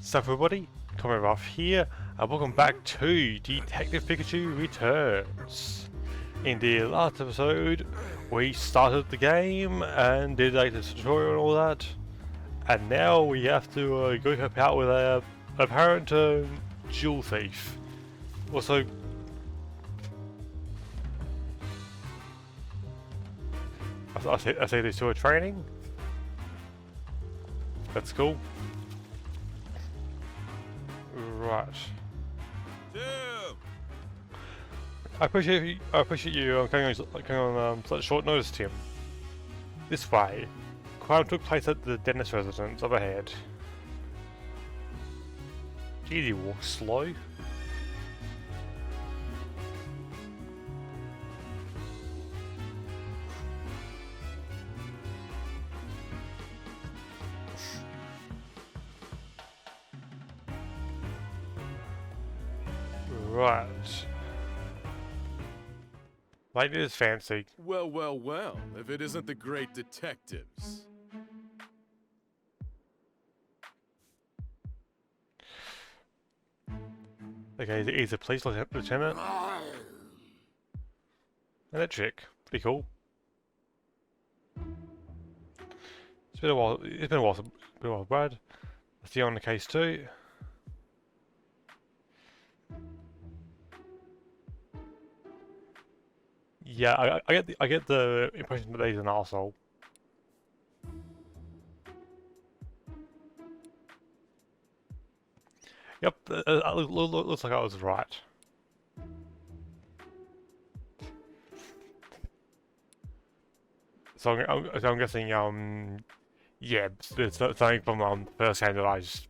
So everybody, coming off here, and welcome back to Detective Pikachu Returns. In the last episode, we started the game and did like the tutorial and all that, and now we have to go help out with a apparent jewel thief. Also, I say these two are training. That's cool. Right. Tim! I appreciate you coming on such short notice, Tim. This way, crime took place at the dentist residence up ahead. Geez, you walk slow. Right. Like this fancy. Well, well, well, if it isn't the great detectives. Okay, he's a police lieutenant. And that chick. Pretty cool. It's been a while. It's been a while, Brad. Let's see on the case too. Yeah, I get the impression that he's an arsehole. Yep, looks like I was right. So I'm guessing yeah, it's something from first hand that I just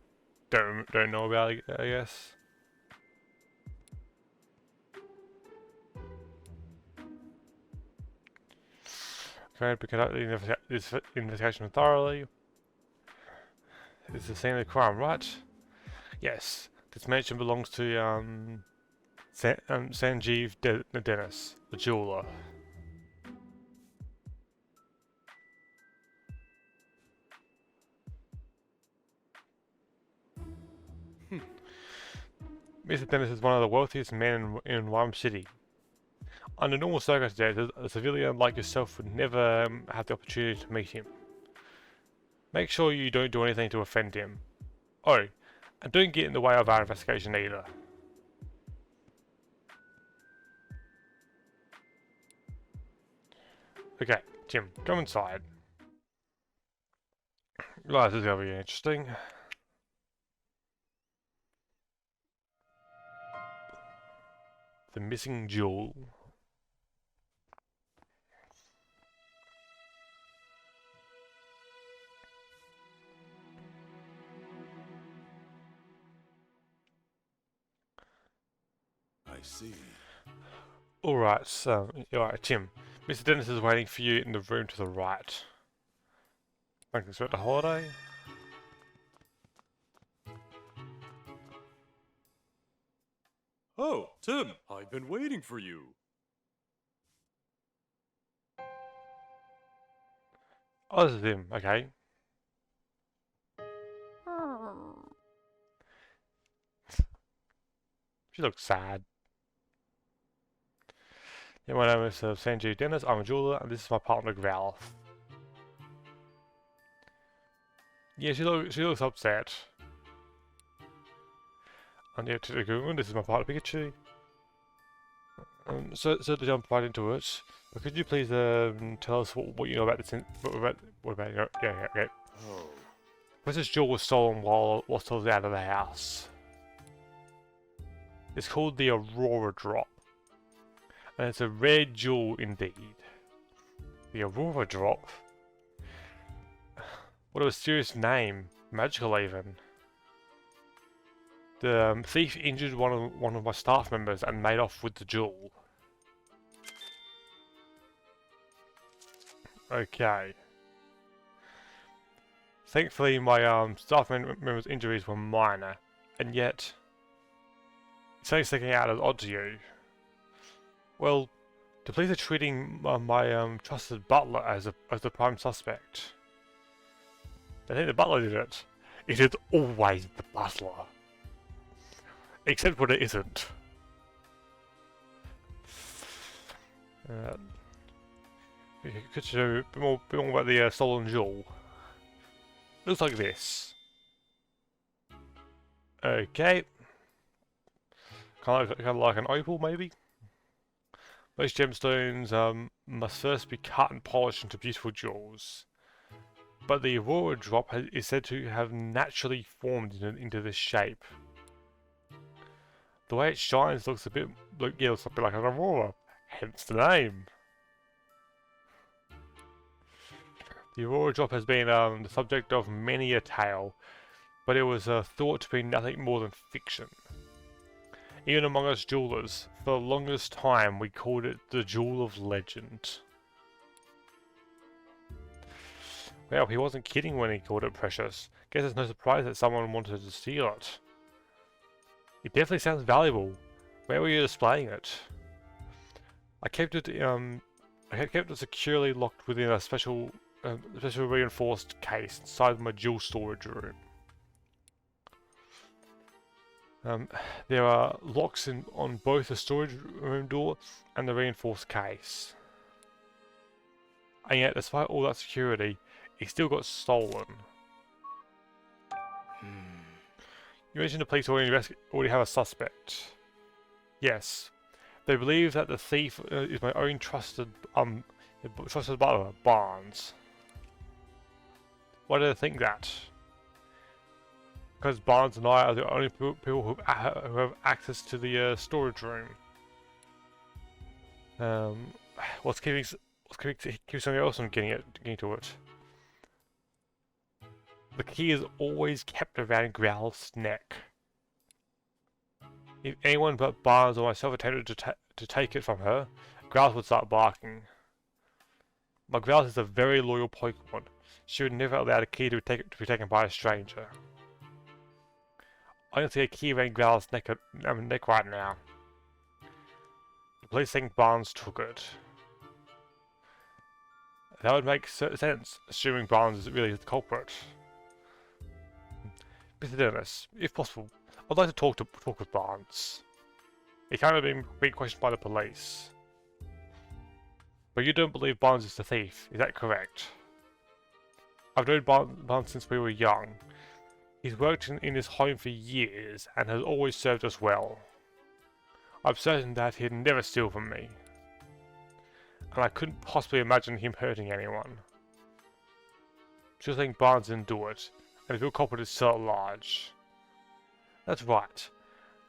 don't know about, I guess. Okay, to conduct this investigation thoroughly. It's the scene of the crime, right? Yes. This mansion belongs to Sanjeev Dennis, the jeweler. Mr. Dennis is one of the wealthiest men in Rhyme City. Under normal circumstances, a civilian like yourself would never have the opportunity to meet him. Make sure you don't do anything to offend him. Oh, and don't get in the way of our investigation either. Okay, Tim, come inside. Right, this is going to be interesting. The missing jewel. I see. Alright, so, alright, Tim. Mr. Dennis is waiting for you in the room to the right. Thank you, expect a holiday. Oh, Tim, I've been waiting for you. Oh, this is him, okay. She looks sad. Yeah, my name is Sanjeev Dennis, I'm a jeweler, and this is my partner Growl. Yeah, she looks upset. And yeah, to go on, this is my partner Pikachu. So to jump right into it, but could you please tell us what you know about this? What about yeah, okay. Oh. This jewel was stolen while still out of the house. It's called the Aurora drop, and it's a rare jewel indeed. The Aurora drop. What a mysterious name, magical even. The thief injured one of my staff members and made off with the jewel. Okay. Thankfully, my staff member's injuries were minor, and yet it's only sticking out as odd to you. Well, the police are treating my trusted butler as the prime suspect. They think the butler did it. It is always the butler. Except when it isn't. Could you know a bit more about the stolen jewel? Looks like this. Okay. Kind of like an opal, maybe? Most gemstones must first be cut and polished into beautiful jewels. But the Aurora drop is said to have naturally formed into this shape. The way it shines looks a bit like an Aurora, hence the name. The Aurora drop has been the subject of many a tale, but it was thought to be nothing more than fiction. Even among us jewelers, for the longest time we called it the Jewel of Legend. Well, he wasn't kidding when he called it precious. Guess it's no surprise that someone wanted to steal it. It definitely sounds valuable. Where were you displaying it? I kept it securely locked within a special reinforced case inside my jewel storage room. There are locks on both the storage room door and the reinforced case. And yet, despite all that security, it still got stolen. You mentioned the police already have a suspect. Yes. They believe that the thief is my own trusted butler, Barnes. Why do they think that? Because Barnes and I are the only people who have access to the storage room. What's keeping somebody else from getting to it? The key is always kept around Growl's neck. If anyone but Barnes or myself attempted to take it from her, Growl would start barking. My Growl is a very loyal Pokemon. She would never allow the key to be taken by a stranger. I can see a key around Growl's neck right now. The police think Barnes took it. That would make sense, assuming Barnes is really the culprit. Mr. Dennis, if possible, I'd like to talk with Barnes. He can't have been questioned by the police. But you don't believe Barnes is the thief, is that correct? I've known Barnes since we were young. He's worked in his home for years and has always served us well. I'm certain that he'd never steal from me. And I couldn't possibly imagine him hurting anyone. Sure think Barnes didn't do it, and if your culprit is so large. That's right.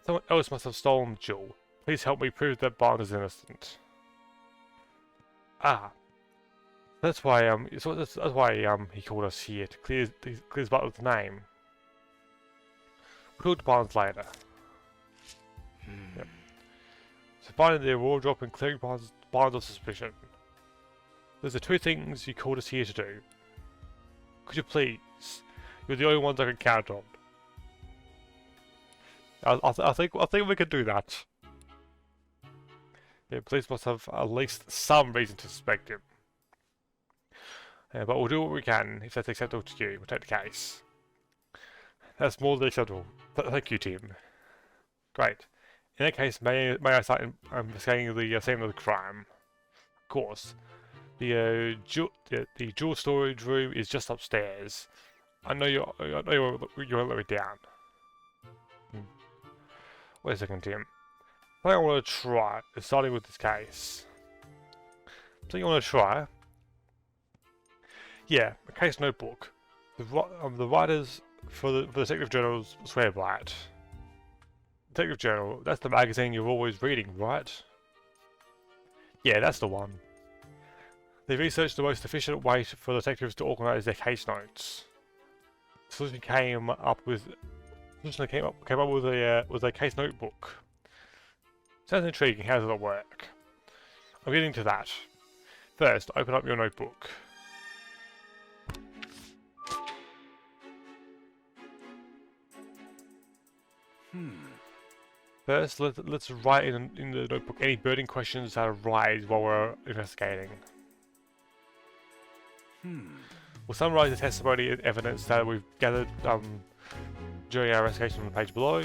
Someone else must have stolen the jewel. Please help me prove that Barnes is innocent. Ah. That's why he called us here, to clear his butler's name. We'll talk to Barnes later. Yep. So finding the Aurora drop and clearing Barnes of suspicion. Those are two things you called us here to do. Could you please? You're the only ones I can count on. I think we can do that. Yeah, police must have at least some reason to suspect him. But we'll do what we can if that's acceptable to you. We'll take the case. That's more than acceptable. Thank you, Tim. Great. In that case, may I start investigating the scene of the crime? Of course. The jewel storage room is just upstairs. I know you won't let me down. Wait a second, Tim. I think I want to try, starting with this case. Something you want to try? Yeah, a case notebook. The writers for the Detective Journals swear by it. Detective Journal, that's the magazine you're always reading, right? Yeah, that's the one. They researched the most efficient way for detectives to organise their case notes. The solution came up with a case notebook. Sounds intriguing. How does it work? I'm getting to that. First, open up your notebook. First, let's write in the notebook any burning questions that arise while we're investigating. We'll summarize the testimony and evidence that we've gathered during our investigation on the page below.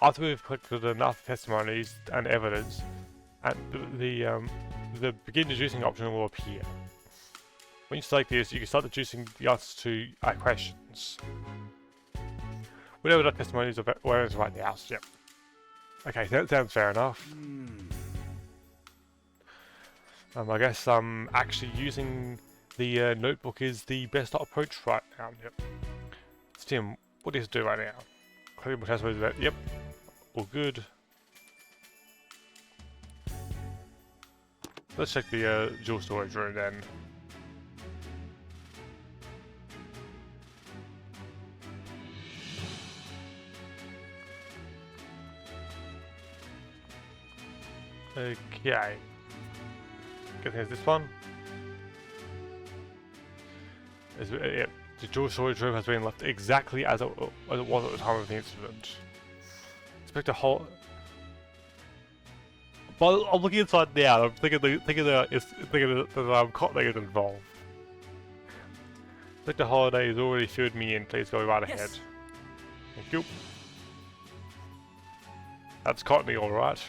After we've collected enough testimonies and evidence, and the begin deducing option will appear. When you select this, you can start deducing the answers to our questions. We know what testimonies are evidence right now, so yep. Okay, that sounds fair enough. I guess actually using the notebook is the best approach right now. Yep. So Tim, what do you do right now? Clickable testimonies. Yep. All good. Let's check the dual storage room then. Okay. Good thing is this one. Yeah, the dual storage room has been left exactly as it was at the time of the incident. Expect a whole. But I'm looking inside now. I'm thinking that Cotton is involved. Expect the holiday has already filled me in. Please go right ahead. Thank you. That's Cottony, all right.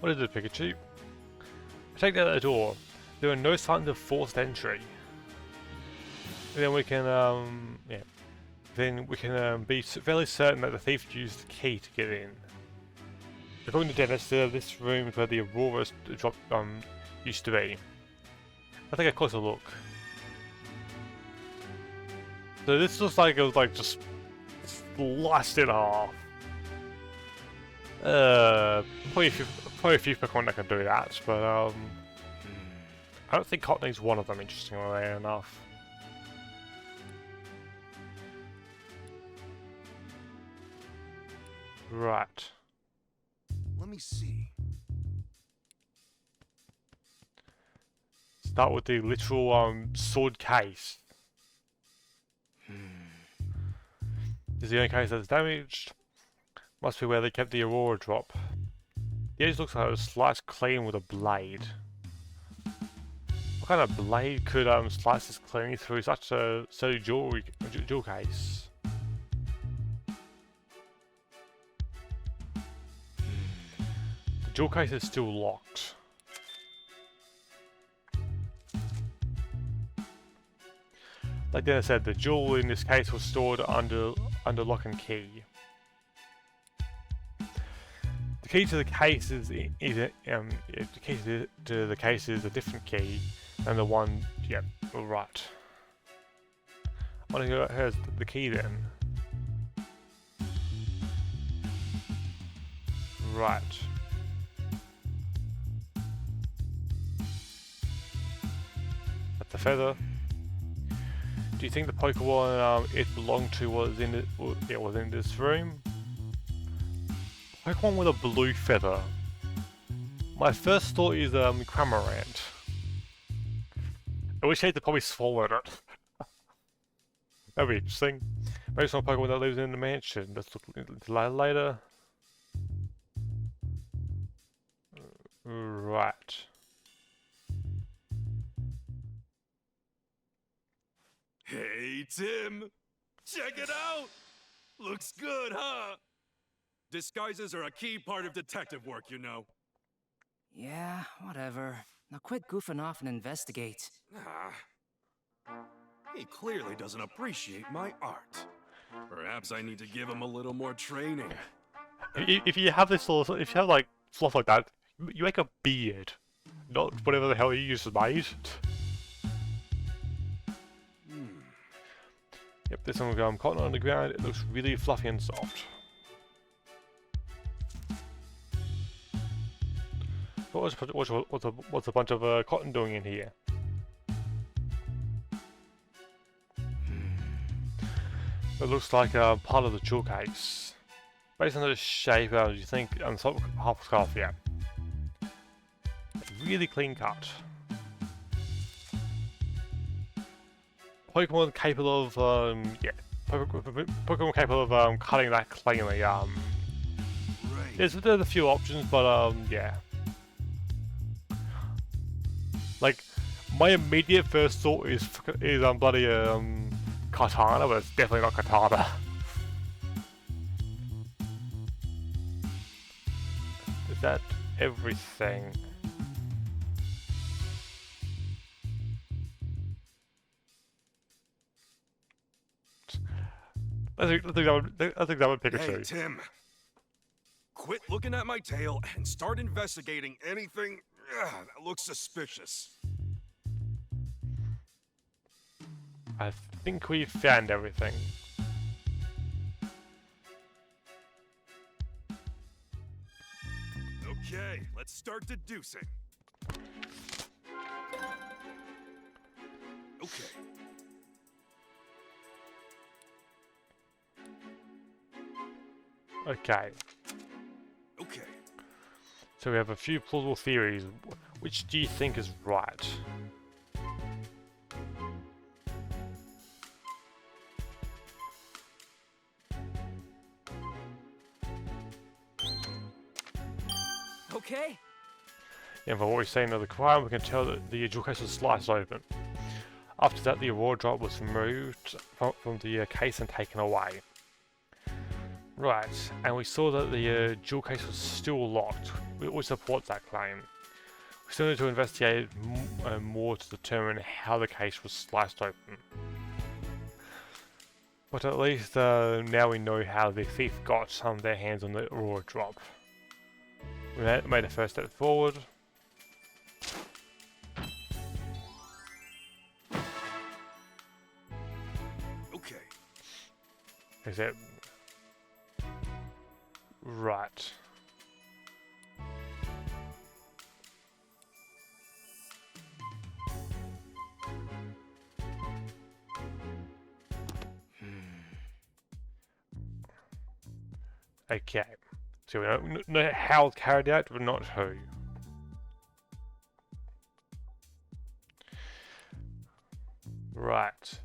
What is it, Pikachu? Check out the door. There are no signs of forced entry. And then we can, yeah. Then we can be fairly certain that the thief used the key to get in. According to Dennis, this room is where the Aurora drop used to be. I'll take a closer look. So this looks like it was like just sliced in half. Probably a few Pokemon that can do that, but I don't think Cottony's one of them, interestingly enough. Right. Let me see. Start with the literal sword case. This is the only case that's damaged. Must be where they kept the Aurora drop. The edge looks like it was sliced clean with a blade. What kind of blade could slice this cleanly through such a sturdy jewel case? The jewel case is still locked. Like Dennis said, the jewel in this case was stored under lock and key. The key to the case is the key to the case is a different key than the one. Yep, right. I want to go. Here's the key then. Right. That's the feather. Do you think the Pokemon it belonged to was in this room? Pokemon with a blue feather. My first thought is Cramorant. I wish they'd probably swallowed it. That'd be interesting. Maybe some Pokemon that lives in the mansion. Let's look into that later. Right. Hey, Tim! Check it out! Looks good, huh? Disguises are a key part of detective work, you know. Yeah, whatever. Now quit goofing off and investigate. He clearly doesn't appreciate my art. Perhaps I need to give him a little more training. If you have this sort of, if you have like fluff like that, you make a beard, not whatever the hell you used to made. Yep, this one will go cotton on the ground. It looks really fluffy and soft. What's a bunch of cotton doing in here? It looks like part of the jewel case. Based on the shape, you think top half scarf, yeah. Really clean cut. Pokemon capable of yeah. Pokemon capable of cutting that cleanly. Right. There's a few options, but yeah. Like my immediate first thought is bloody Katana, but it's definitely not Katana. Is that everything? I think that would Pikachu. Hey, Tim. Quit looking at my tail and start investigating anything that looks suspicious. I think we found everything. Okay, let's start deducing. Okay. Okay. Okay. So we have a few plausible theories. Which do you think is right? Okay. And from what we're seeing of the crime, we can tell that the jewel case was sliced open. After that, the Aurora drop was removed from the case and taken away. Right, and we saw that the jewel case was still locked, which supports that claim. We still need to investigate more to determine how the case was sliced open. But at least now we know how the thief got their hands on the Aurora drop. We made a first step forward. Okay. Except... Right. Okay. So we don't know how it's carried out, but not who. Right.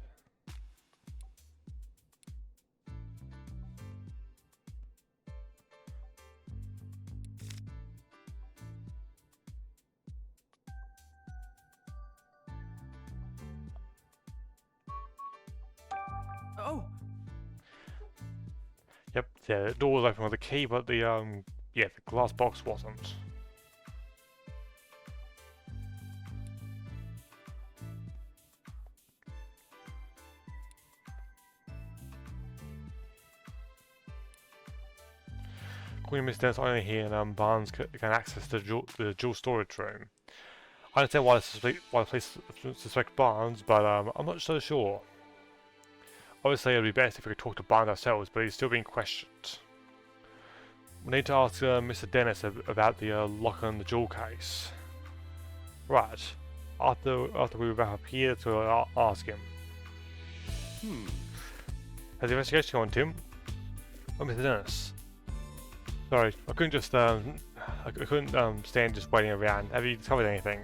Oh, Yep, yeah, the door was open with a key, but the yeah, the glass box wasn't. Queen Miss Dennis only here, and Barnes can access the jewel storage room. I understand why the police suspect Barnes, but I'm not so sure. Obviously, it'd be best if we could talk to Barnes ourselves, but he's still being questioned. We need to ask Mr. Dennis about the lock on the jewel case. Right. After we wrap up here to ask him. How's the investigation going, Tim? Oh, Mr. Dennis. Sorry, I couldn't just I couldn't stand just waiting around. Have you discovered anything?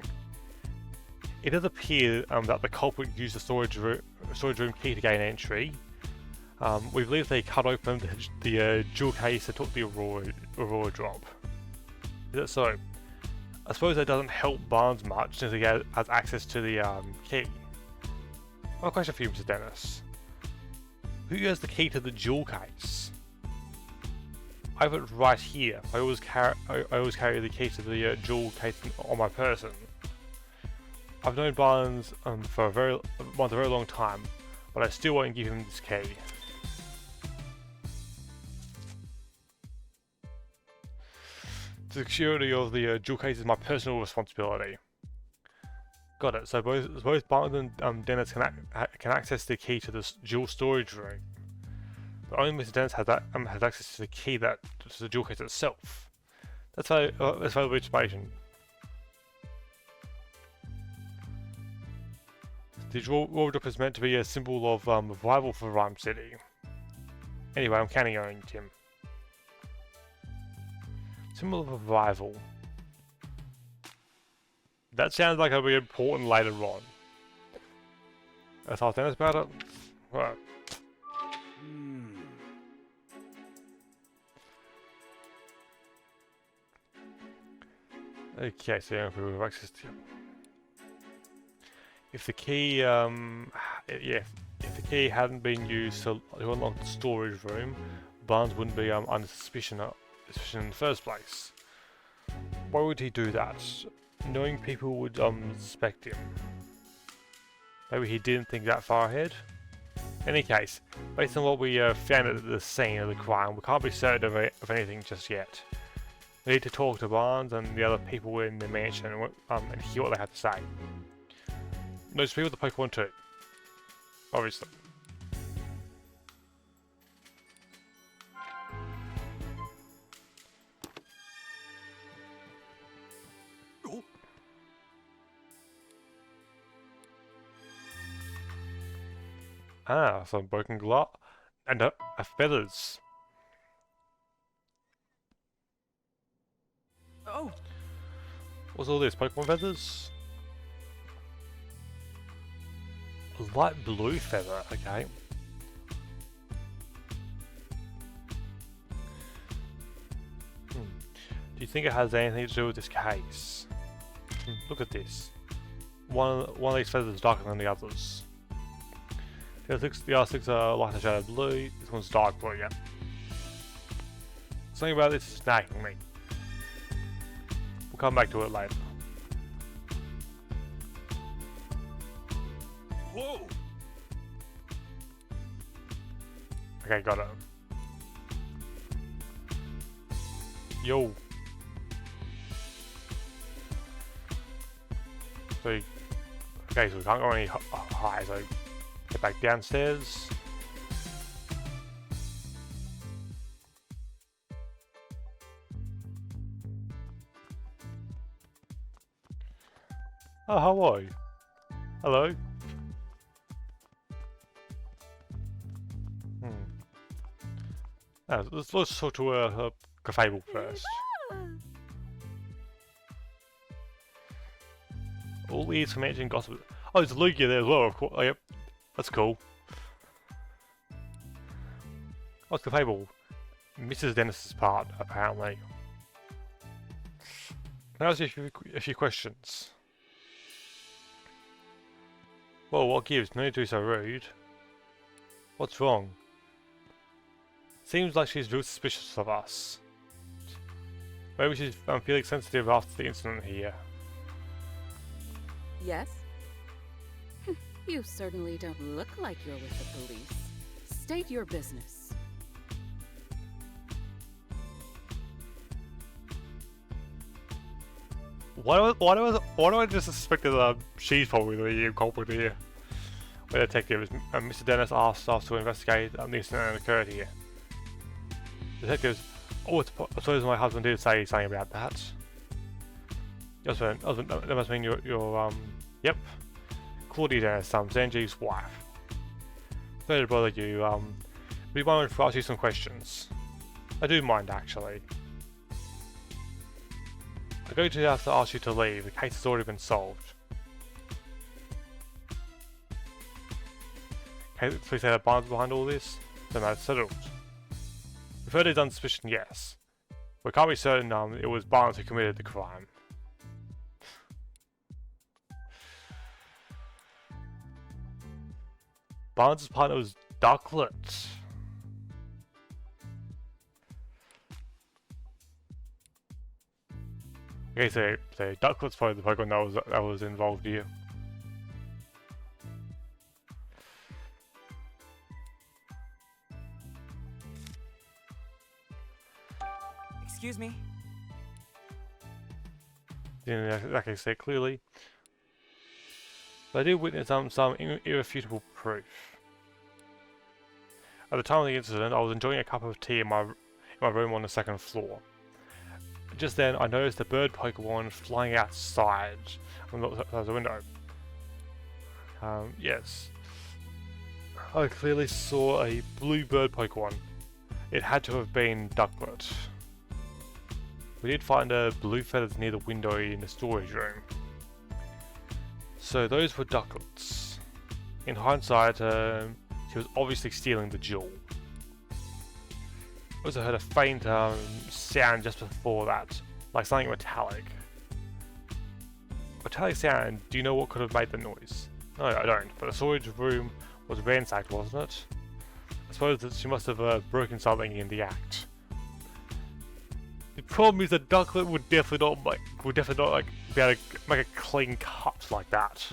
It does appear that the culprit used the storage room key to gain entry. We believe they cut open the jewel case and took the Aurora drop. Is that so? I suppose that doesn't help Barnes much since he has access to the key. I have a question for you, Mr. Dennis. Who has the key to the jewel case? I have it right here. I always carry the key to the jewel case on my person. I've known Barnes for a very long time, but I still won't give him this key. The security of the jewel case is my personal responsibility. Got it. So both Barnes and Dennis can access the key to this jewel storage room, but only Mr. Dennis has access to the key to the jewel case itself. That's valuable information. The jewel drop is meant to be a symbol of revival for Rhyme City. Anyway, I'm counting on you, Tim. Symbol of arrival. That sounds like it'll be important later on. That's all Dennis about it? Right. Okay, so we have access to... If the key, yeah, if the key hadn't been used to unlock the storage room, Barnes wouldn't be under suspicion in the first place. Why would he do that? Knowing people would suspect him. Maybe he didn't think that far ahead? In any case, based on what we found at the scene of the crime, we can't be certain of anything just yet. We need to talk to Barnes and the other people in the mansion and hear what they have to say. Those people with the Pokemon too. Obviously. Ah, some broken glass and feathers. Oh, What's all this? Pokemon feathers? A light blue feather, okay. Do you think it has anything to do with this case? Look at this. One of these feathers is darker than the others. The other six are lighter shade of blue. This one's dark blue, yeah. Something about this is nagging me. We'll come back to it later. Whoa! Okay, got it. Yo. Okay, so we can't go any higher, so get back downstairs. Oh, how are you? Hello. Let's talk to Cafable first. All ears for mentioning gossip. Oh, there's Lugia there as well, of course. Oh, yep. That's cool. What's Cafable? Mrs. Dennis's part, apparently. Can I ask you a few questions? Well, what gives? No need to be so rude. What's wrong? Seems like she's real suspicious of us. Maybe she's feeling sensitive after the incident here. Yes? You certainly don't look like you're with the police. State your business. Why do I just suspect that she's probably the culprit here? The detective, Mr. Dennis asked us to investigate the incident that occurred here. Detectives, I suppose my husband did say something about that. That must mean you're yep. Claudia Dennis, Sanji's wife. Sorry to bother you, would you mind if I ask you some questions? I do mind, actually. I'm going to have to ask you to leave, the case has already been solved. Okay, so you say that Barnes behind all this? Then that's settled. We've heard it's on suspicion, yes. We can't be certain it was Barnes who committed the crime. Barnes' partner was Ducklet. Okay, so Ducklet's probably the Pokemon that was involved here. excuse me. Didn't that case say clearly. But I did witness some irrefutable proof. At the time of the incident, I was enjoying a cup of tea in my room on the second floor. Just then, I noticed a bird Pokemon flying outside from the window. Yes. I clearly saw a blue bird Pokemon. It had to have been Ducklet. we did find blue feathers near the window in the storage room. So those were ducklets. In hindsight, she was obviously stealing the jewel. I also heard a faint sound just before that, like something metallic. Metallic sound, do you know what could have made the noise? No, I don't, but the storage room was ransacked, wasn't it? I suppose that she must have broken something in the act. The problem is the ducklet would definitely not be able to make a clean cut like that.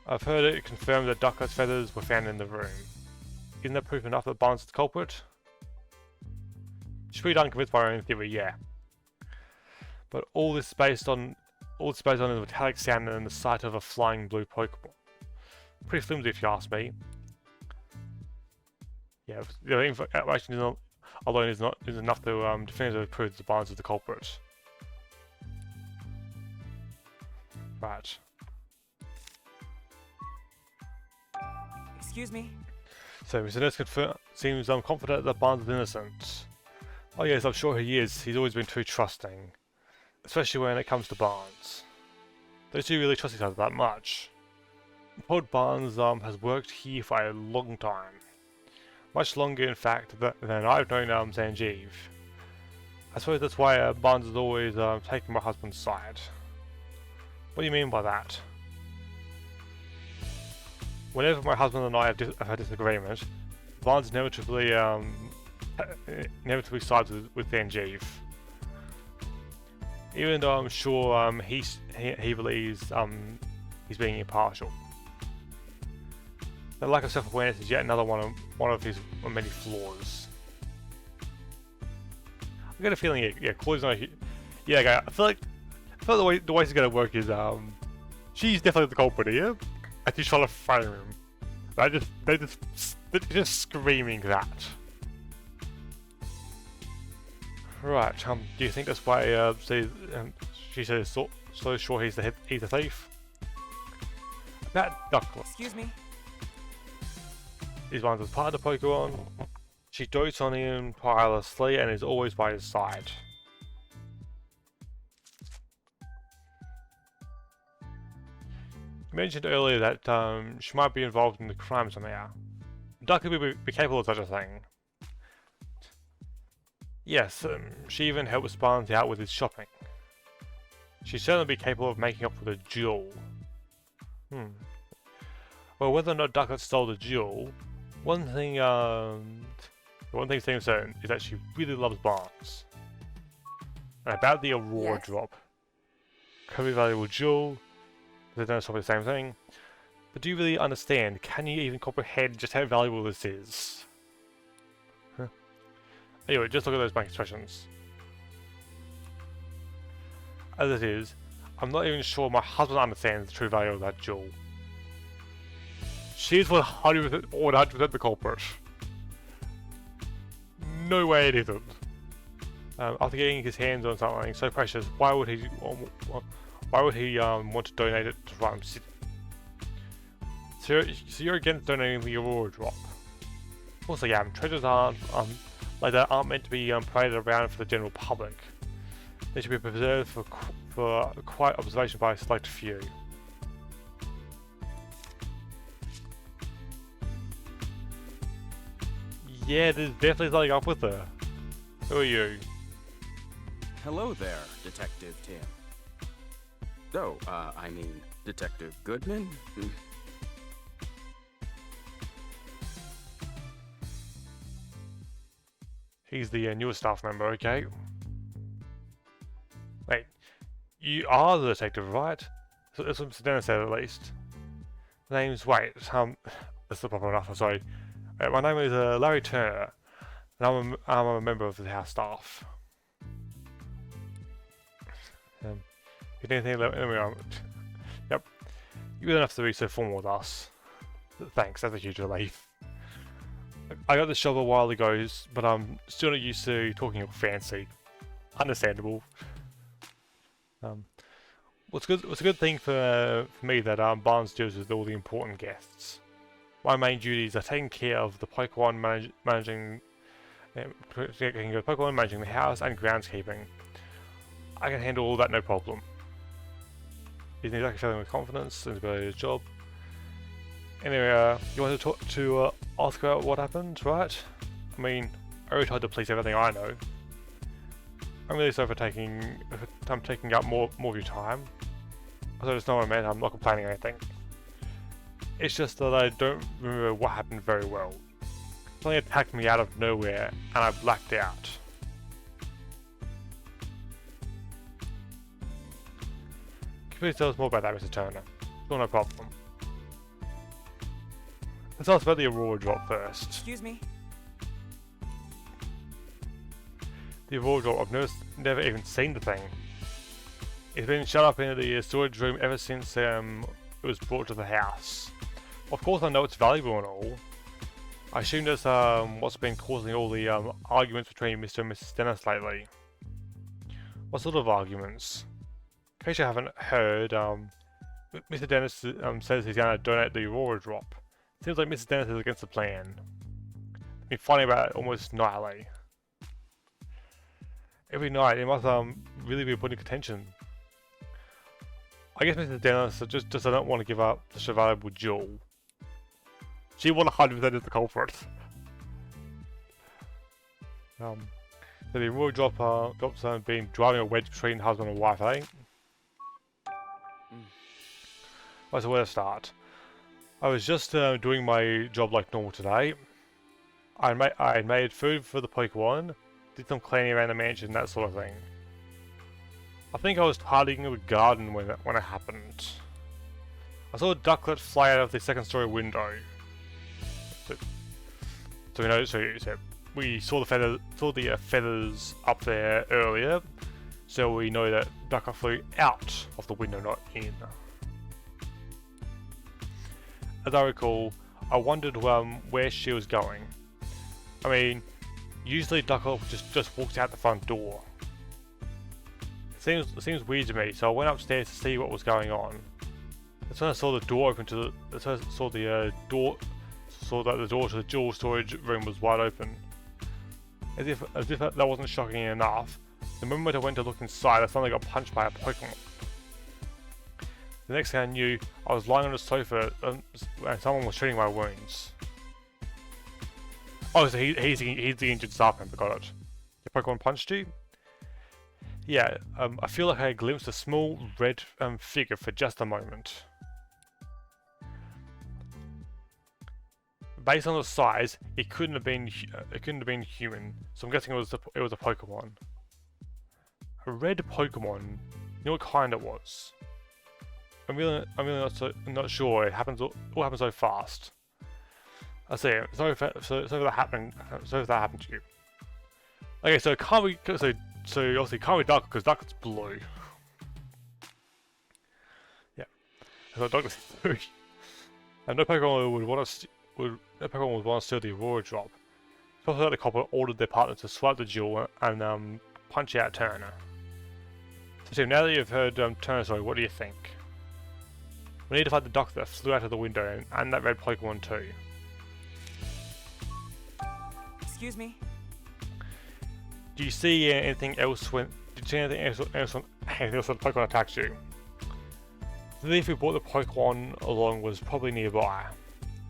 I've heard it confirmed that ducklet's feathers were found in the room. Isn't that proof enough that Barnes is the culprit? She's pretty unconvinced by her own theory, yeah. But all this is based on is a metallic sound and the sight of a flying blue Pokemon. Pretty flimsy if you ask me. Yeah, the information alone is enough to definitively prove that Barnes is the culprit. Right. Excuse me? So Mr. Nurse seems confident that Barnes is innocent. Oh yes, I'm sure he is. He's always been too trusting. Especially when it comes to Barnes. Those two really trust each other that much. Poor Barnes has worked here for a long time. Much longer, in fact, than I've known Sanjeev. I suppose that's why Barnes is always taking my husband's side. What do you mean by that? Whenever my husband and I have had disagreement, Barnes inevitably sides with Sanjeev. Even though I'm sure he believes he's being impartial. The lack of self-awareness is yet another one of his many flaws. I get a feeling, yeah, Chloe's not. Yeah, okay, I feel like the way it's gonna work is she's definitely the culprit here, and she's trying to frame him. They're just screaming that. Right. Do you think that's why she says so sure he's the thief? That ducklet. Excuse me? He's one of part of the Pokemon. She dotes on him tirelessly and is always by his side. You mentioned earlier that she might be involved in the crime somehow. Ducklet would be capable of such a thing. Yes, she even helps Barnes out with his shopping. She'd certainly be capable of making up for the jewel. Well, whether or not Ducklet stole the jewel, one thing seems certain is that she really loves Barnes. And about the Aurora drop. Could be a valuable jewel, they don't stop the same thing. But do you really understand? Can you even comprehend just how valuable this is? Anyway, just look at those bank expressions. As it is, I'm not even sure my husband understands the true value of that jewel. She's 100% the culprit. No way it isn't. After getting his hands on something so precious, why would he want to donate it to Rhyme City? So you're against donating the Aurora drop? Of course I am. Treasures aren't meant to be paraded around for the general public. They should be preserved for quiet observation by a select few. Yeah, there's definitely something up with her. Who are you? Hello there, Detective Tim. Oh, I mean, Detective Goodman? He's the newest staff member, okay? Wait, you are the detective, right? That's what Mr. Dennis said, at least. Name's, wait, that's not proper enough, I'm sorry. My name is Larry Turner, and I'm a member of the house staff. If you need anything, let me know. Yep, you don't have to be so formal with us. Thanks, that's a huge relief. I got this job a while ago, but I'm still not used to talking all fancy. Understandable. What's a good thing for me that Barnes deals with all the important guests. My main duties are taking care of the Pokemon, managing Taking care of Pokemon, managing the house, and groundskeeping. I can handle all that no problem. He's exactly showing with confidence and ability to do his job. Anyway, you wanted to talk to ask about what happened, right? I mean, I already told the police everything I know. I'm really sorry for taking up more of your time. So it's not what I meant, I'm not complaining or anything. It's just that I don't remember what happened very well. Something attacked me out of nowhere and I blacked out. Can you please tell us more about that, Mr. Turner? Sure, no problem. Let's tell us about the Aurora drop first. Excuse me? The Aurora drop, I've never even seen the thing. It's been shut up in the storage room ever since it was brought to the house. Of course I know it's valuable and all. I assume that's what's been causing all the arguments between Mr. and Mrs. Dennis lately. What sort of arguments? In case you haven't heard, Mr. Dennis says he's going to donate the Aurora drop. Seems like Mrs. Dennis is against the plan. They've been fighting about it almost nightly. Every night, it must really be putting contention. I guess Mrs. Dennis just doesn't want to give up such a valuable jewel. She 100% is the culprit. So the Aurora drops been driving a wedge between husband and wife, eh? Right, so where to start? I was just doing my job like normal today. I made food for the Pokemon, did some cleaning around the mansion, that sort of thing. I think I was tidying the garden when it happened. I saw a ducklet fly out of the second story window. So we saw the feathers up there earlier, so we know that ducklet flew out of the window, not in. As I recall, I wondered where she was going. I mean, usually ducklet just walks out the front door. It seems weird to me, so I went upstairs to see what was going on. That's when I saw the door open to the saw that the door to the jewel storage room was wide open. As if that wasn't shocking enough, the moment I went to look inside, I suddenly got punched by a Pokemon. The next thing I knew, I was lying on the sofa and someone was treating my wounds. Oh, so he's the injured staff member, got it. The Pokemon punched you? Yeah, I feel like I glimpsed a small red figure for just a moment. Based on the size, it couldn't have been human, so I'm guessing it was a Pokemon. A red Pokemon. You know what kind it was? I'm really not sure. It happens. All happens so fast. I see. Sorry if that happened. Sorry if that happened to you. Okay, so can't we? So obviously can't be dark because dark is blue. Yeah. So dark is blue. And no Pokemon would want to steal the Aurora drop. It's also that the couple ordered their partner to swipe the jewel and punch out Turner. So Tim, now that you've heard Turner's story, what do you think? We need to find the duck that flew out of the window and that red Pokemon too. Excuse me? Do you see anything else did you see anything else when the Pokemon attacked you? The thief who brought the Pokemon along was probably nearby.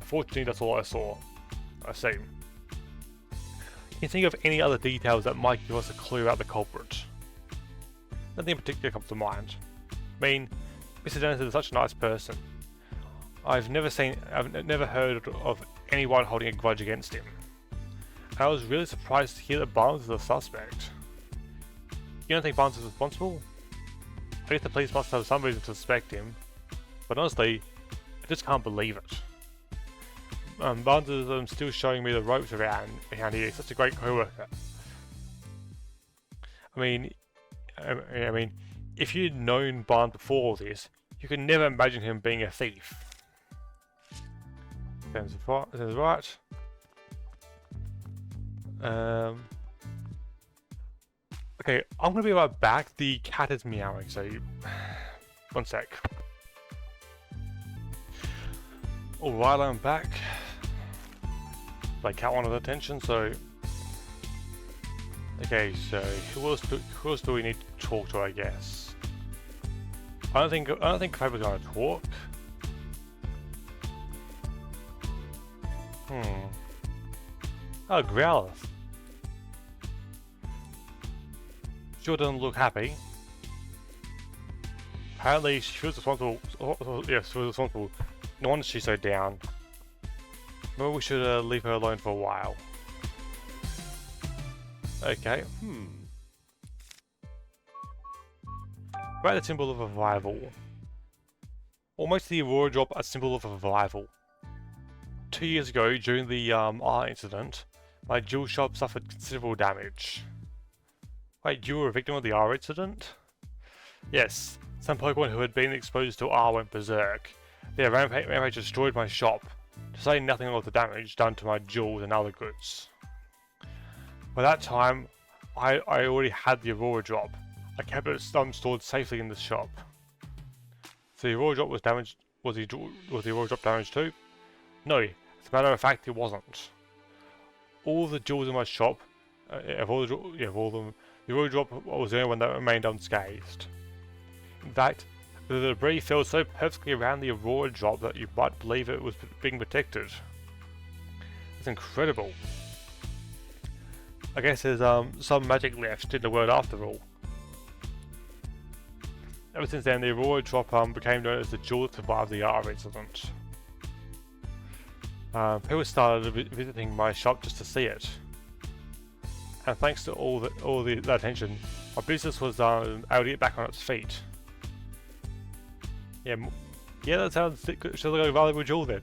Unfortunately, that's all I saw. I see. Can you think of any other details that might give us a clue about the culprit? Nothing in particular comes to mind. I mean, Mr. Dennis is such a nice person. I've never heard of anyone holding a grudge against him. I was really surprised to hear that Barnes is a suspect. You don't think Barnes is responsible? I guess the police must have some reason to suspect him, but honestly, I just can't believe it. Barnes is still showing me the ropes around here. He's such a great co-worker. I mean, if you'd known Barnes before all this, you could never imagine him being a thief. Sounds right. Okay, I'm gonna be right back. The cat is meowing, so one sec. Alright, I'm back. My cat wanted attention, so Okay, so who else do we need to talk to? I guess. I don't think Faber's gonna talk. Oh, Growlithe. Sure doesn't look happy. Apparently she feels responsible. Yes, she feels responsible. No wonder she's so down. Maybe we should leave her alone for a while. Okay. About the symbol of revival. Almost the Aurora drop a symbol of revival. 2 years ago, during the R incident, my jewel shop suffered considerable damage. Wait, you were a victim of the R incident? Yes, some Pokemon who had been exposed to R went berserk. Their rampage destroyed my shop, to say nothing of the damage done to my jewels and other goods. By that time, I already had the Aurora drop. I kept it stored safely in the shop. So the Aurora drop was damaged. Was the Aurora drop damaged too? No, as a matter of fact, it wasn't. All the jewels in my shop, of all of them, the Aurora drop was the only one that remained unscathed. In fact, the debris fell so perfectly around the Aurora drop that you might believe it was being protected. It's incredible. I guess there's some magic left in the world after all. Ever since then, the Aurora drop became known as the jewel that survived the R incident. People started visiting my shop just to see it, and thanks to all the attention, my business was able to get back on its feet. Yeah, that sounds like a valuable jewel then.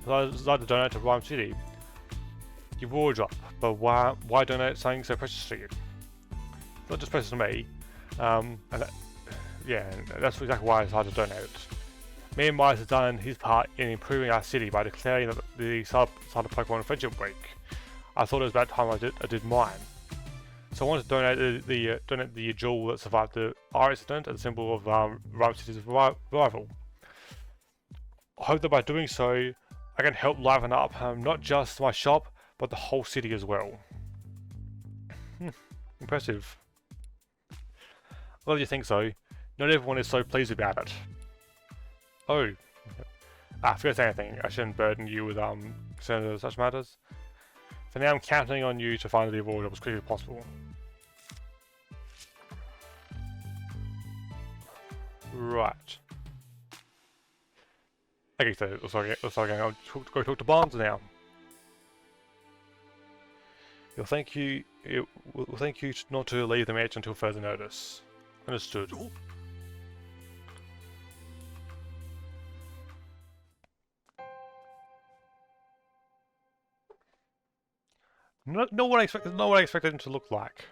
I decided to donate to Rhyme City. The Aurora drop, but why donate something so precious to you? It's not just precious to me, that's exactly why I decided to donate it. Me and Miles has done his part in improving our city by declaring that the start of Pokemon Friendship Week. I thought it was about time I did mine. So I wanted to donate the jewel that survived the R incident as a symbol of Rhyme City's revival. I hope that by doing so, I can help liven up not just my shop, but the whole city as well. Impressive. Well, you think so. Not everyone is so pleased about it. Oh. I forgot to say anything. I shouldn't burden you with concerns of such matters. For now, I'm counting on you to find the Aurora as quickly as possible. Right. Okay, so looks like I'll go talk to Barnes now. We'll thank you not to leave the match until further notice. Understood. Not what I expected him to look like.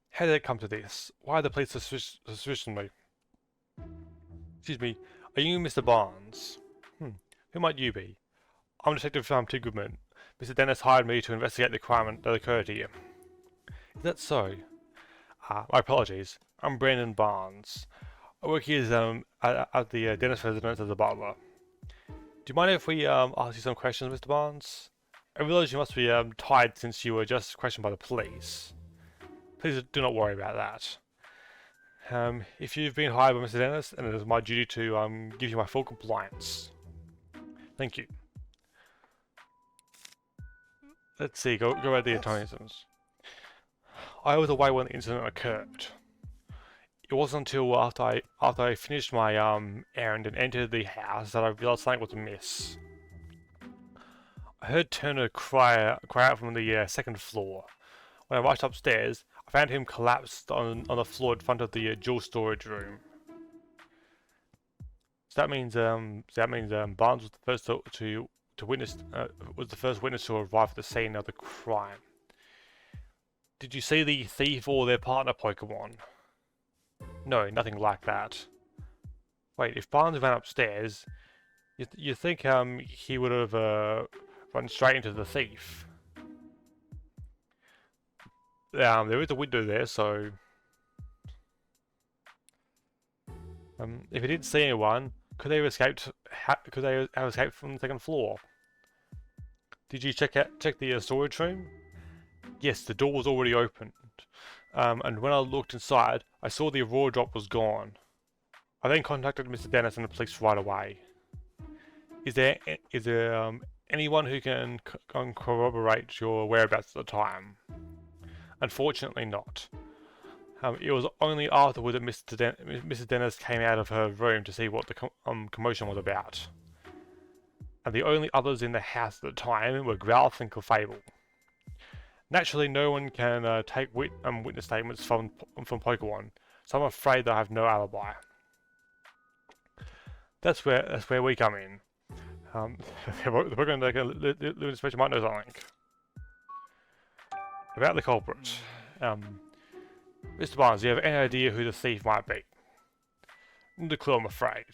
How did it come to this? Why the police suspicion me? Excuse me, are you Mr. Barnes? Who might you be? I'm Detective T. Goodman. Mr. Dennis hired me to investigate the crime that occurred here. Is that so? My apologies. I'm Brandon Barnes. I work here at the Dennis residence as a butler. Do you mind if we ask you some questions, Mr. Barnes? I realize you must be tired since you were just questioned by the police. Please do not worry about that. If you've been hired by Mr. Dennis, and it is my duty to give you my full compliance. Thank you. Let's see, go at the intelligence. I was away when the incident occurred. It wasn't until after I finished my errand and entered the house that I realized something was amiss. I heard Turner cry out from the second floor. When I rushed upstairs, I found him collapsed on the floor in front of the jewel storage room. So that means Barnes was the first to witness was the first witness to arrive at the scene of the crime. Did you see the thief or their partner Pokemon? No, nothing like that. Wait, if Barnes ran upstairs, you think he would have run straight into the thief? There is a window there, so if he didn't see anyone, Could they have escaped? Could they have escaped from the second floor? Did you check the storage room? Yes, the door was already opened. And when I looked inside, I saw the Aurora drop was gone. I then contacted Mr. Dennis and the police right away. Is there anyone who can corroborate your whereabouts at the time? Unfortunately not. It was only afterward that Mrs. Dennis came out of her room to see what the commotion was about. And the only others in the house at the time were Growlithe and Clefable. Naturally, no one can take witness statements from Pokemon, so I'm afraid that I have no alibi. That's where we come in. The Pokemon that can live in this space might know something about the culprit. Mr. Barnes, do you have any idea who the thief might be? Not a clue, I'm afraid.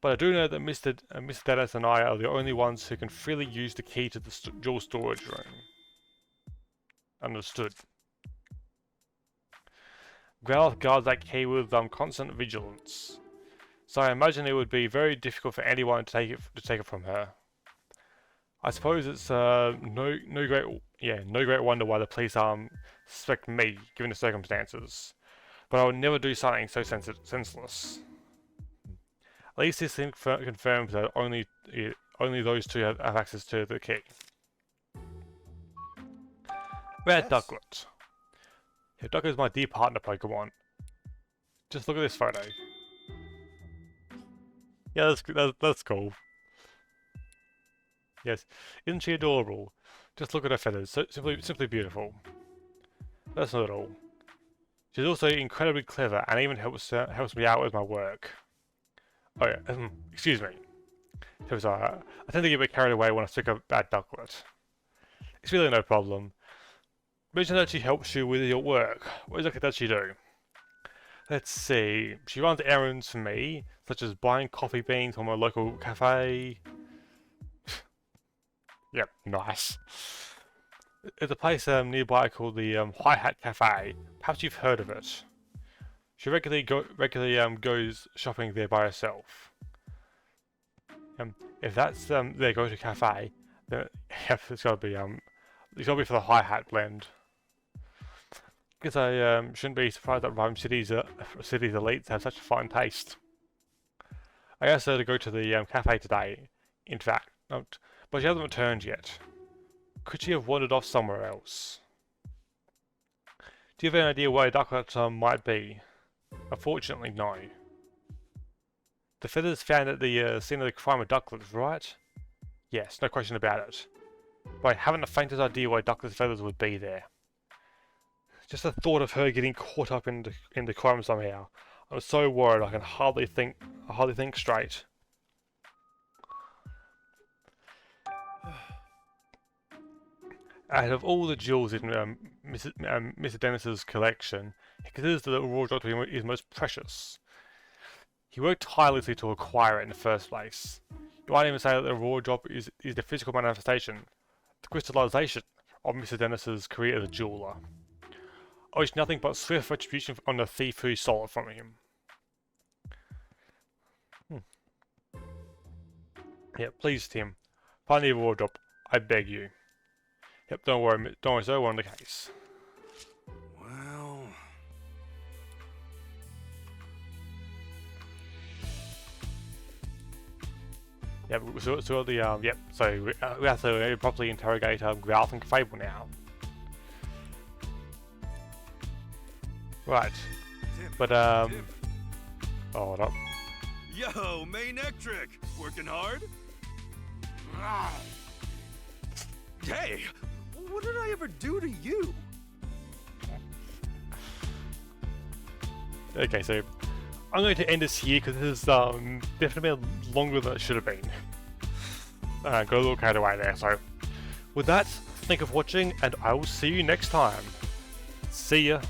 But I do know that Mr. Dennis and I are the only ones who can freely use the key to the jewel storage room. Understood. Growlithe guards that key with constant vigilance, so I imagine it would be very difficult for anyone to take it from her. I suppose it's no great wonder why the police suspect me, given the circumstances. But I would never do something so senseless. At least this thing confirms that only those two have access to the key. Red Ducklet. Yeah, Ducklet is my dear partner Pokemon. Just look at this photo. Yeah, that's cool. Yes, isn't she adorable? Just look at her feathers, so simply beautiful. That's not all. She's also incredibly clever and even helps me out with my work. Oh yeah, excuse me. So, I tend to get a bit carried away when I speak about Ducklet. It's really no problem. Mention that she helps you with your work. What exactly does she do? Let's see. She runs errands for me, such as buying coffee beans from a local cafe. Yep, nice. There's a place nearby called the High Hat Cafe. Perhaps you've heard of it. She regularly goes shopping there by herself. If that's their go-to cafe, then yep, it's gotta be for the High Hat blend. Guess I shouldn't be surprised that Rhyme City's elites have such a fine taste. I asked her to go to the cafe today, in fact, but she hasn't returned yet. Could she have wandered off somewhere else? Do you have any idea where Ducklet might be? Unfortunately, no. The feathers found at the scene of the crime of Ducklet, right? Yes, no question about it. But I haven't the faintest idea why Ducklet's feathers would be there. Just the thought of her getting caught up in the crime somehow. I'm so worried I can hardly think straight. Out of all the jewels in Mr. Dennis's collection, he considers the Aurora drop to be his most precious. He worked tirelessly to acquire it in the first place. You might even say that the Aurora drop is the physical manifestation, the crystallization of Mr. Dennis's career as a jeweler. I wish nothing but swift retribution on the thief who stole it from him. Yep, please, Tim. Find the Aurora drop, I beg you. Yep, don't worry, so we're on the case. Well... Yep, so we have to properly interrogate Growlithe and Clefable now. Right, Tim, but Tim. oh, hold up. Yo, main Ectric! Working hard? Hey! What did I ever do to you? Okay, so I'm going to end this here because this is definitely been longer than it should have been. Got a little carried away there, so with that, thank you for watching and I will see you next time. See ya!